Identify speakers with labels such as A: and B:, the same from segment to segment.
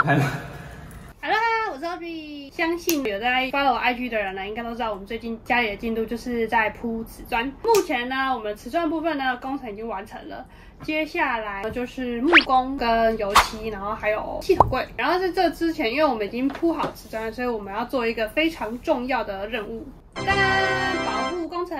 A: 开吗
B: ？Hello， 我是 Audrey。相信有在 follow 我 IG 的人呢，应该都知道我们最近家里的进度就是在铺瓷砖。目前呢，我们瓷砖部分呢工程已经完成了。 接下来就是木工跟油漆，然后还有系统柜。然后在这之前，因为我们已经铺好瓷砖，所以我们要做一个非常重要的任务。当保护工程。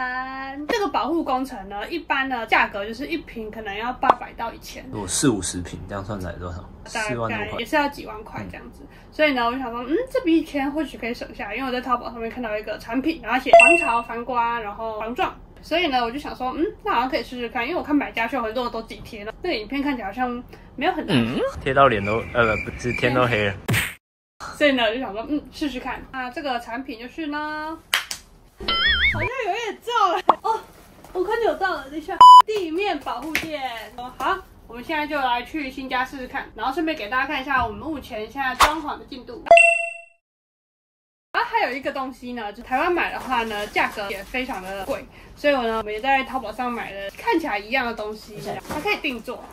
B: 这个保护工程呢，一般的价格就是一瓶可能要800到1000。
A: 如果40-50瓶，这样算起来多少？4万多块，
B: 也是要几万块这样子。所以呢，我就想说，这笔钱或许可以省下来，因为我在淘宝上面看到一个产品，然后写防潮、防刮，然后防撞。 所以呢，我就想说，那好像可以试试看，因为我看买家秀很多都自己贴了，那个影片看起来好像没有很难，
A: 贴到脸都不是天都黑了。
B: 所以呢，我就想说，试试看。那这个产品就是呢，好像有点照了哦，我看有照了，等一下，地面保护垫。好，我们现在就来去新家试试看，然后顺便给大家看一下我们目前现在装潢的进度。 还有一个东西呢，就台湾买的话呢，价格也非常的贵，所以我们也在淘宝上买了看起来一样的东西，还可以定做。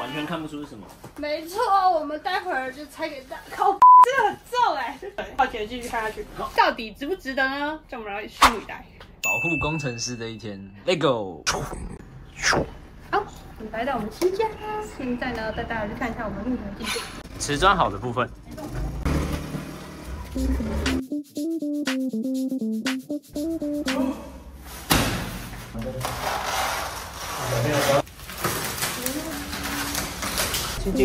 A: 完全看不出是什么。
B: 没错，我们待会儿就拆给大家。靠，这个很重哎！好奇的继续看下去，到底值不值得呢？让我们来拭目以待。
A: 保护工程师的一天 ，Let go。
B: 好，我们来到我们新家，现在呢带大家去看一下我们目前的进度。
A: 瓷砖好的部分。 晶晶，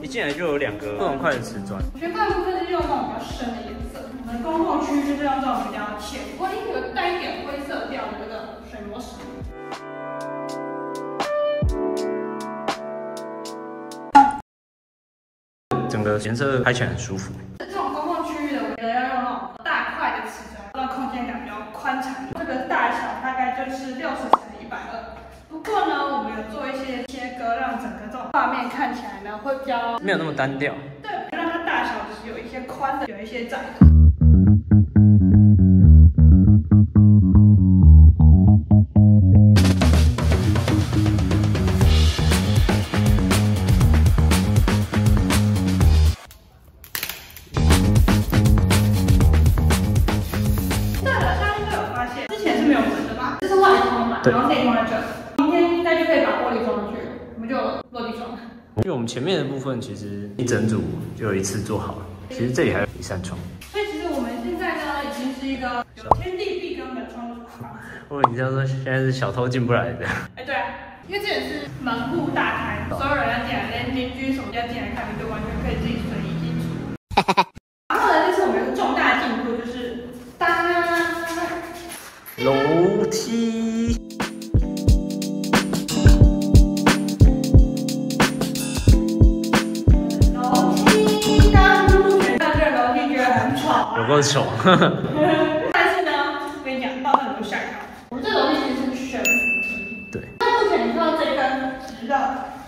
A: 一进来就有2个不同块的瓷砖。
B: 我觉得大部分是用那种比较深的颜色，我们公共区就是用这种比较浅灰，有带一点灰色调的这个水磨石。
A: 整个颜色拍起来很舒服。
B: 这种公共区域的，我觉得要用那种大块的瓷砖，让空间感比较宽敞。这个大小大概就是60乘120。不过呢，我们有做一些切割，让整个这种画面看起来呢会比较
A: 没有那么单调。对，
B: 让它大小就是有一些宽的，有一些窄的。 然后内装在这，明天应该就可以把玻璃装上去了，我们就落地窗了。
A: 因为我们前面的部分其实一整组就有一次做好了，其实这里还有一扇窗。
B: 所以其实我们现在呢，已经是一个有天地壁跟门窗的房子。
A: 我你这样说，现在是小偷进不来的。
B: 对啊，因为这也是门户大开，所有人要进来，连邻居什么要进来看，你就完全可以自己随意进出。然后呢，这次我们有个重大进步，就是
A: 楼梯。 有够丑，
B: 但是呢，我跟你讲，到时候你就吓一跳。我们这楼梯其实是悬浮梯。对。那目前你看到这根直的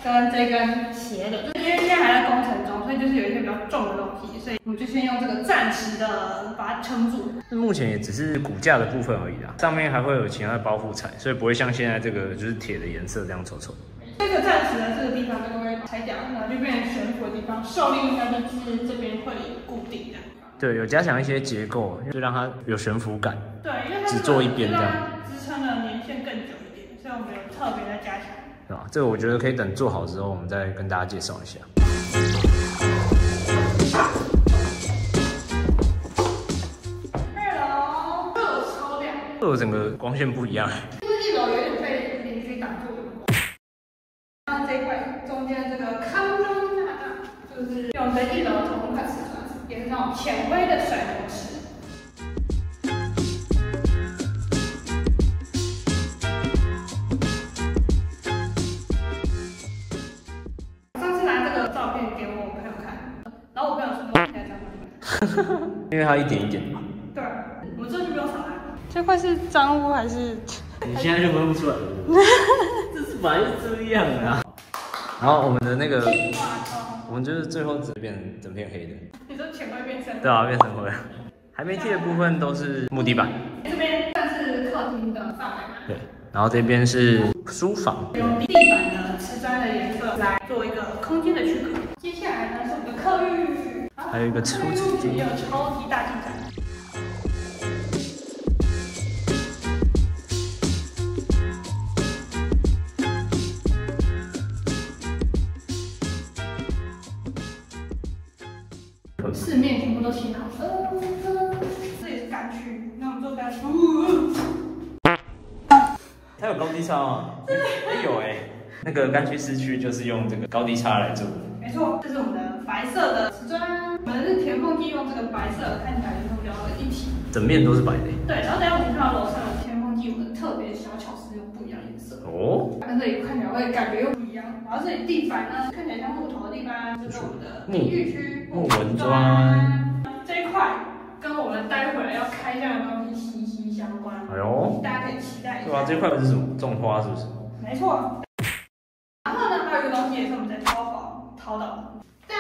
B: 跟这根斜的，就是因为现在还在工程中，所以就是有一些比较重的东西，所以我们就先用这个暂时的把它撑住。
A: 目前也只是骨架的部分而已啦，上面还会有其他的包覆材，所以不会像现在这个就是铁的颜色这样丑丑。
B: 这个暂时的这个地方就会拆掉，然后就变成悬浮的地方，受力应该就是这边会固定的。
A: 对，有加强一些结构，就让它有悬浮感。
B: 对，因为它
A: 只做一边这样，
B: 支撑的年限更久一点，所以我们有特别的加强。
A: 对吧？这个我觉得可以等做好之后，我们再跟大家介绍一下。
B: 2楼2楼超亮
A: 2楼整个光线不一样。
B: 因为1楼有点被邻居挡住了。像这一块中间这个康庄大道，就是用的1楼同款瓷砖。 也是那种浅灰的水磨石。上次拿这个照片给我朋友看，然后我朋友说：“现在这样
A: 因为它一点一点嘛。
B: 对，我们这就不用扫了。这块是脏污还是？
A: 你现在就分不出来了。这是本来就这样啊。然后我们的那个，我们就是最后只变成整片黑的。
B: 你说浅灰变深？
A: 对啊，变成灰。还没贴的部分都是木地板。
B: 这边算是客厅的范围嘛？
A: 对，然后这边是书房。
B: 用地板的瓷砖的颜色来做一个空间的区隔。接下来呢是我们的客浴，
A: 还有一个抽纸间，
B: 也有超级大进展。四面全部都清好了，这也是干区，那我们做干区。
A: 它有高低差吗？有那个干区市区就是用这个高低差来做。
B: 没错，这是我们的白色的瓷砖，我们是填缝剂用这个白色，看起来就是比较一体。
A: 整面都是白的。
B: 对，然后等下我们看到楼上的填缝剂，我们特别小巧思用不一样颜色。
A: 哦。
B: 跟这里看起来会感觉又不一样。然后这里地板呢，看起来像木头的地方，这是我们的淋浴区
A: 木纹砖。
B: 这一块跟我们待会儿要开箱的东西息息相关。
A: 哎呦，
B: 大家可以期待一下。
A: 对啊，这块是什么？种花是不是？
B: 没错。然后呢，还有一个东西也是我们在淘宝淘到的，噔，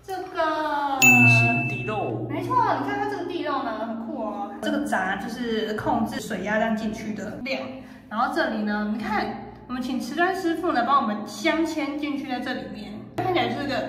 B: 这个
A: 隐形地漏。
B: 没错，你看它这个地漏呢很酷哦，这个闸就是控制水压量进去的量，然后这里呢，你看我们请瓷砖师傅呢帮我们镶嵌进去在这里面，看起来是个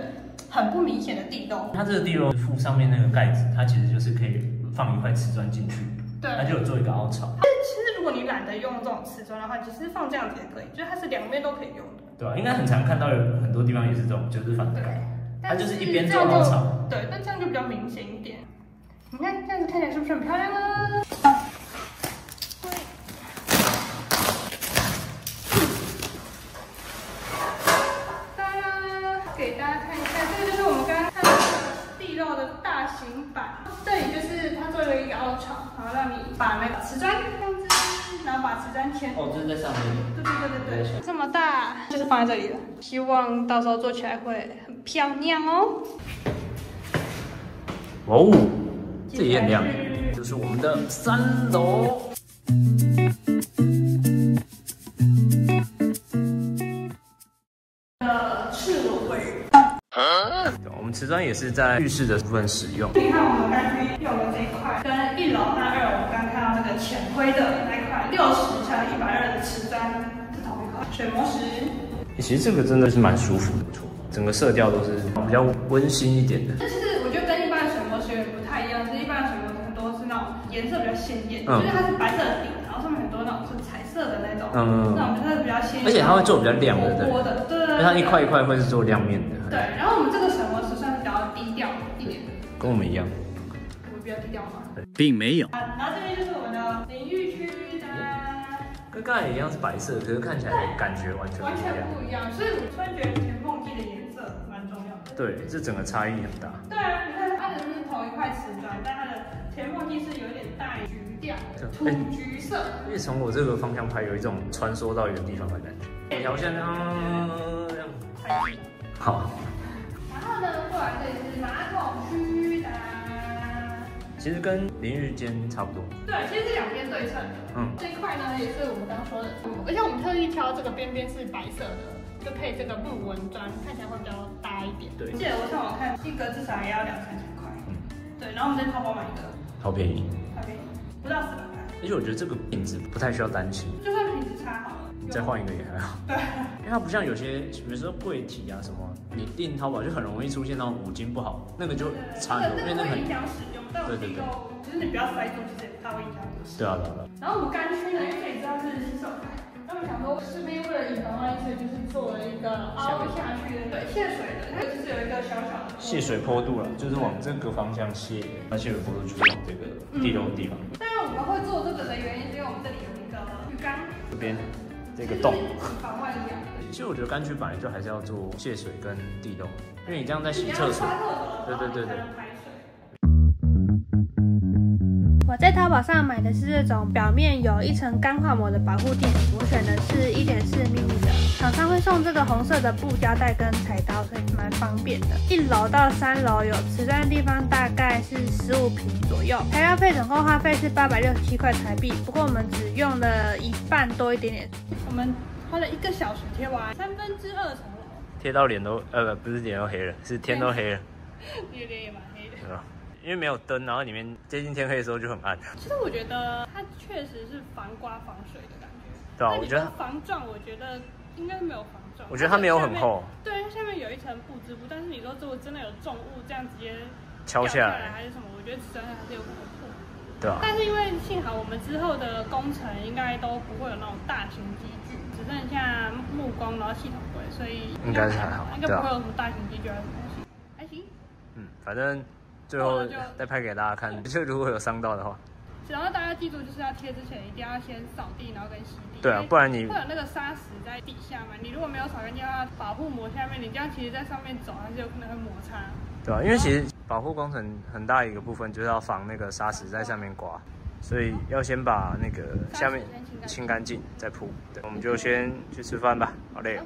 B: 很不明显的地漏。
A: 它这个地漏附上面那个盖子，它其实就是可以放一块瓷砖进去，
B: 对，
A: 它就有做一个凹槽。
B: 其实如果你懒得用这种瓷砖的话，其实放这样子也可以，就是它是两边都可以用的。
A: 对啊，应该很常看到有很多地方也是这种就是反盖，它就是一边做凹槽。
B: 对，但这样就比较明显一点。你看这样子看起来是不是很漂亮呢？当然，给大家看一下，这个就是我们刚刚看到的地漏的大型版。这里就是它做了一个凹槽，然后让你把那个瓷砖这样子，然后把瓷砖填。
A: 哦，就是在上面。
B: 对，这么大就是放在这里了。希望到时候做起来会很漂亮哦。
A: 哦，这也很亮，就是我们的3楼。
B: 赤裸卫浴。
A: 我们瓷砖也是在浴室的部分使用。
B: 你看我们刚才用的这一块，跟1楼和2楼我们刚看到那个浅灰的那一块60×120的瓷砖是同一块水磨石。
A: 其实这个真的是蛮舒服的，不错，整个色调都是比较温馨一点的。
B: 但是我觉得跟一般的水磨石有点不太一样，是一般的水磨石很多是那种颜色比较鲜艳，就是它是白色的底，然后上面很多那种是彩色的那种，那种就是比较鲜艳，
A: 而且它会做比较亮的，
B: 对，因
A: 为它一块一块会是做亮面的。
B: 对，然后我们这个水磨石算是比较低调一点的，
A: 跟我们一样。
B: 我们比较低调吗？
A: 并没有。
B: 然后这边就是我们的淋浴区的。
A: 跟刚才一样是白色，可是看起来感觉完全
B: 不一样，所以我突然觉得填缝剂的颜色蛮重要的。
A: 对，这整个差异很大。
B: 对啊，你看它的是同一块瓷砖，但它的填缝剂是有点带橘调，土橘色。
A: 因为从我这个方向拍，有一种穿梭到一个地方的感觉。一条线这样。好。
B: 然后呢，过来这里是马桶区的。
A: 其实跟淋浴间差不多。
B: 对，其实是两边对称的。这一块呢也是我们刚刚说的，而且我们特意挑这个边边是白色的，就配这个木纹砖，看起来会比较搭一点。对，记得我上网看，一个至少也要2、3千块。对，然后我们在淘宝买一个，
A: 好便宜，
B: 不到400块。
A: 而且我觉得这个品质不太需要担心，
B: 就算品质差好了，
A: 你再换一个也还好。对，因为它不像有些，比如说柜体啊什么，你订淘宝就很容易出现那种5金不好，那个就差很多，因为那个
B: 会影响使用。对，就是你不要塞住，其实它会影响你。对啊。然后我们干区呢，因为你知道是洗手台，那我们想说这边为了以防万一，所以就是做了一个凹下去的，对，泄水的，它就是有一个小小的
A: 泄水坡度了，就是往这个方向泄，那泄水坡度就是往这个地漏的地方。
B: 当然我们会做这个的原因，是因为我们这里有一个浴缸，
A: 这边这个洞，
B: 防万一啊。
A: 其实我觉得干区本来就还是要做泄水跟地漏，因为你这样在洗厕所，对。
B: 我在淘宝上买的是这种表面有一层钢化膜的保护垫，我选的是1.4mm的，厂商会送这个红色的布胶带跟裁刀，所以蛮方便的。1楼到3楼有瓷砖的地方大概是15平左右，材料费总共花费是867块台币，不过我们只用了一半多一点点，我们花了1个小时贴完2/3层楼，
A: 贴到脸都不是脸都黑了，是天都黑了，
B: 你的脸也蛮黑的。
A: 因为没有灯，然后里面接近天黑的时候就很暗。
B: 其实我觉得它确实是防刮防水的感觉。
A: 对啊，我觉得
B: 防撞，我觉得应该是没有防撞。
A: 我觉得它没有很厚。
B: 对，它下面有一层布织布，但是你说如果真的有重物这样直接
A: 敲下来
B: 还是什么，我觉得瓷砖还是有可能破。
A: 对啊。
B: 但是因为幸好我们之后的工程应该都不会有那种大型机具，只剩下木工然后系统柜，所以
A: 应该是还好，
B: 应该不会有什么大型机具还是什么东西，还行。
A: 反正最后再拍给大家看，就如果有伤到的话。
B: 然后大家记住，就是要贴之前一定要先扫地，然后跟吸地。
A: 对啊，不然你
B: 会有那个沙石在底下嘛。你如果没有扫干净的话，保护膜下面，你这样其实在上面走还是有可能会摩擦。
A: 对啊，因为其实保护工程很大一个部分就是要防那个沙石在上面刮，所以要先把那个下面清干净再铺。对，我们就先去吃饭吧，好累哦。